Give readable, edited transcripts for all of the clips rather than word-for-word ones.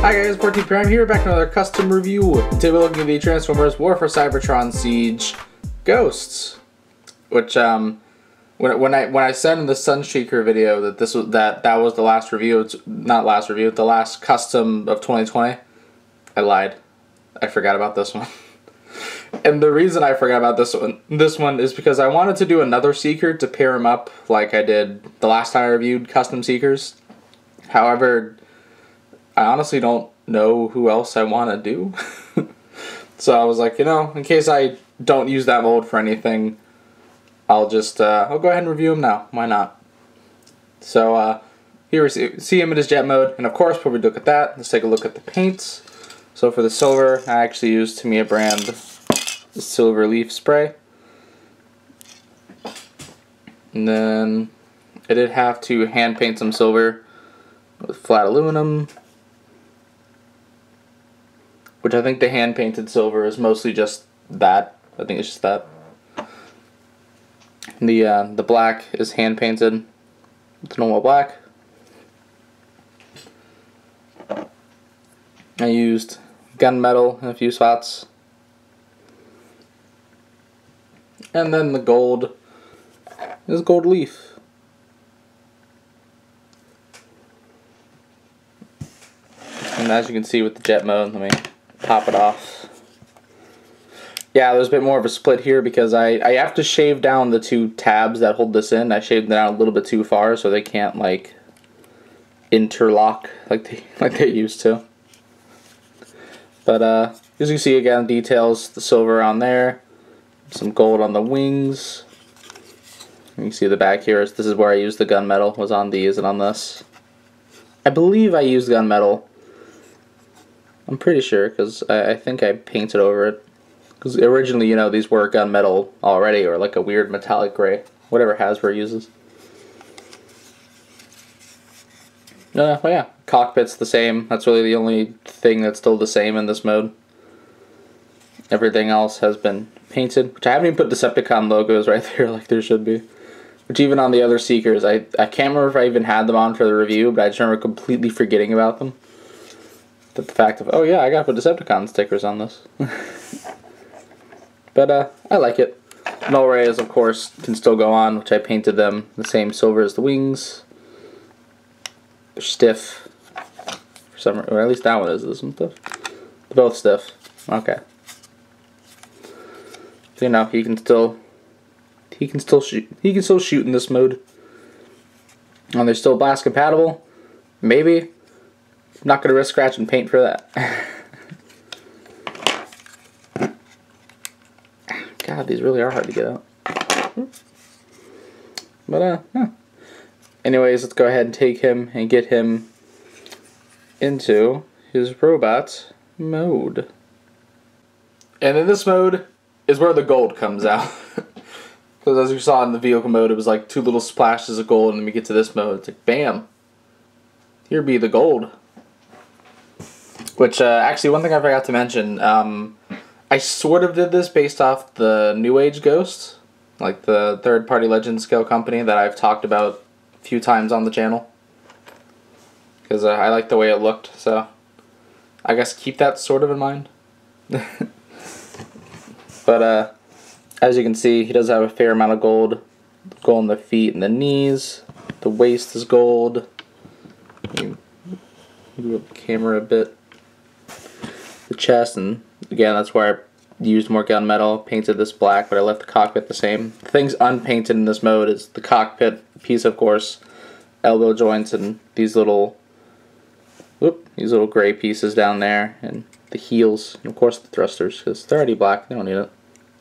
Hi guys, 14 Prime here, back with another custom review. Today we're looking at the Transformers War for Cybertron Siege Ghosts, which when I said in the Sunstreaker video that that was the last review, the last custom of 2020, I lied. I forgot about this one. And the reason I forgot about this one is because I wanted to do another Seeker to pair him up like I did the last time I reviewed custom Seekers. However, I honestly don't know who else I want to do. So I was like, you know, in case I don't use that mold for anything, I'll just, I'll go ahead and review him now. Why not? So, here we see him in his jet mode. And of course, before we look at that, let's take a look at the paints. So for the silver, I actually used Tamiya brand silver leaf spray. And then I did have to hand paint some silver with flat aluminum, which I think the hand painted silver is mostly just that. I think it's just that. The black is hand painted. It's normal black. I used gunmetal in a few spots. And then the gold is gold leaf. And as you can see with the jet mode, let me pop it off. Yeah, there's a bit more of a split here because I have to shave down the two tabs that hold this in. I shaved them down a little bit too far so they can't like interlock like they used to. But as you can see again, details, the silver on there, some gold on the wings. You can see the back here. This is where I used the gunmetal, was on these and on this. I believe I used gunmetal. I'm pretty sure because I think I painted over it. Because originally, you know, these were gunmetal already, or like a weird metallic gray, whatever Hasbro uses. Well, yeah, cockpit's the same. That's really the only thing that's still the same in this mode. Everything else has been painted, which I haven't even put Decepticon logos right there like there should be. Which even on the other Seekers, I can't remember if I even had them on for the review, but I just remember completely forgetting about them. But the fact of, oh yeah, I gotta put Decepticon stickers on this. But I like it. Null rays, of course, can still go on, which I painted them the same silver as the wings. They're stiff. For some, or at least that one is. This one stiff. They're both stiff. Okay. So, you know, he can still shoot. He can still shoot in this mode. And they're still blast compatible. Maybe. I'm not gonna risk scratch and paint for that. God, these really are hard to get out. But yeah. Anyways, let's go ahead and take him and get him into his robot mode. And in this mode is where the gold comes out. Because as you saw in the vehicle mode, it was like two little splashes of gold, and then we get to this mode, it's like, bam! Here be the gold. Which, actually, one thing I forgot to mention, I sort of did this based off the New Age Ghost, like the third-party Legend Scale company that I've talked about a few times on the channel. Because I like the way it looked, so I guess keep that sort of in mind. But, as you can see, he does have a fair amount of gold. Gold on the feet and the knees. The waist is gold. Move up the camera a bit. The chest, and again, that's where I used more gunmetal, painted this black, but I left the cockpit the same. The things unpainted in this mode is the cockpit piece, of course, elbow joints, and these little gray pieces down there, and the heels, and of course the thrusters, because they're already black, they don't need it.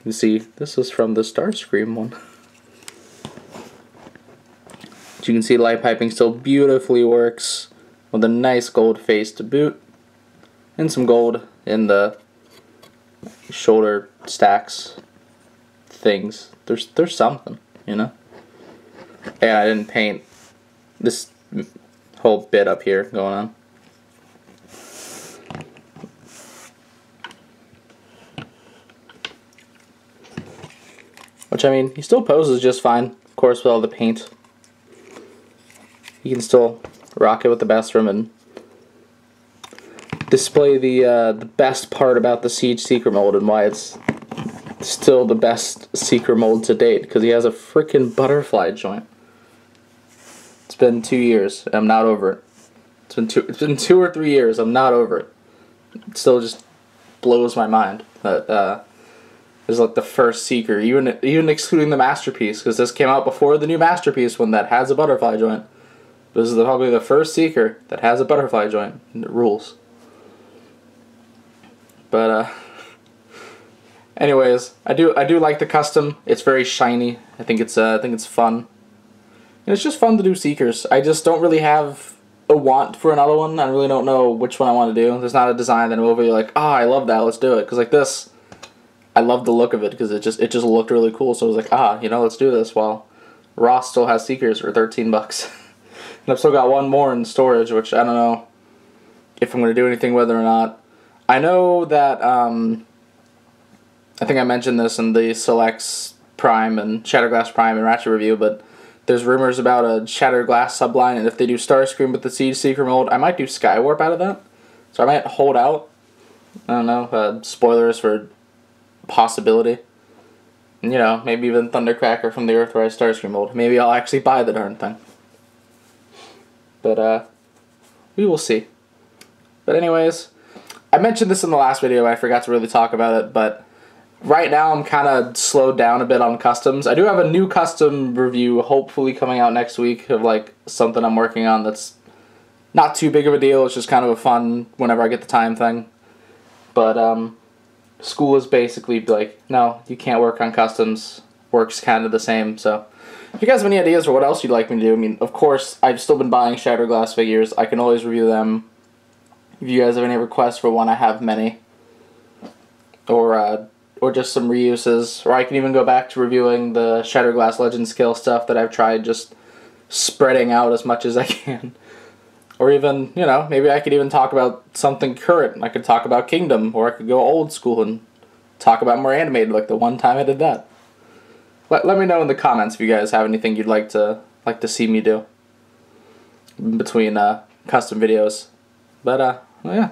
You see, this is from the Starscream one. As you can see, light piping still beautifully works, with a nice gold face to boot, and some gold in the shoulder stacks things. There's something, you know. And I didn't paint this whole bit up here going on. Which, I mean, he still poses just fine, of course, with all the paint. You can still rock it with the Bestrom, and display the best part about the Siege Secret mold and why it's still the best Secret mold to date, because he has a freaking butterfly joint. It's been 2 years. I'm not over it. It's been 2 or 3 years. I'm not over it. It still just blows my mind that is like the first Seeker, even excluding the Masterpiece, because this came out before the new Masterpiece one that has a butterfly joint. This is probably the first Seeker that has a butterfly joint, and it rules. But anyways, I do like the custom. It's very shiny. I think it's fun. And it's just fun to do Seekers. I just don't really have a want for another one. I really don't know which one I want to do. There's not a design that I'm over. You're like, oh, I love that. Let's do it. Because like this, I love the look of it because it just looked really cool. So I was like, let's do this. While Ross still has Seekers for $13, and I've still got one more in storage, which I don't know if I'm going to do anything with it or not. I know that I think I mentioned this in the Selects Prime and Shatterglass Prime and Ratchet review, but there's rumors about a Shattered Glass subline, and if they do Starscream with the Siege Seeker mold, I might do Skywarp out of that. So I might hold out. I don't know, spoilers for possibility. And, maybe even Thundercracker from the Earthrise Starscream mold. Maybe I'll actually buy the darn thing. But, we will see. But anyways, I mentioned this in the last video, I forgot to really talk about it, but right now I'm kind of slowed down a bit on customs. I do have a new custom review hopefully coming out next week of like something I'm working on that's not too big of a deal. It's just kind of a fun whenever I get the time thing. But school is basically like, no, you can't work on customs. Works kind of the same. So if you guys have any ideas for what else you'd like me to do, I mean, of course, I've still been buying Shattered Glass figures. I can always review them. If you guys have any requests for one, I have many. Or just some reuses, or I can even go back to reviewing the Shattered Glass Legend scale stuff that I've tried just spreading out as much as I can. Or even, maybe I could even talk about something current. I could talk about Kingdom, or I could go old school and talk about more animated, like the one time I did that. Let me know in the comments if you guys have anything you'd like to see me do between custom videos. But yeah.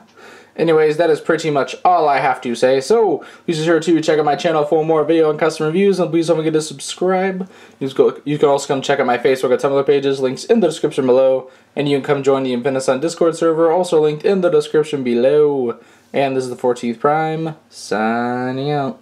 Anyways, that is pretty much all I have to say. So, be sure to check out my channel for more video and custom reviews, and please don't forget to subscribe. You can also come check out my Facebook and Tumblr pages, links in the description below, and you can come join the Infinisun Discord server, also linked in the description below. And this is the 14th Prime, signing out.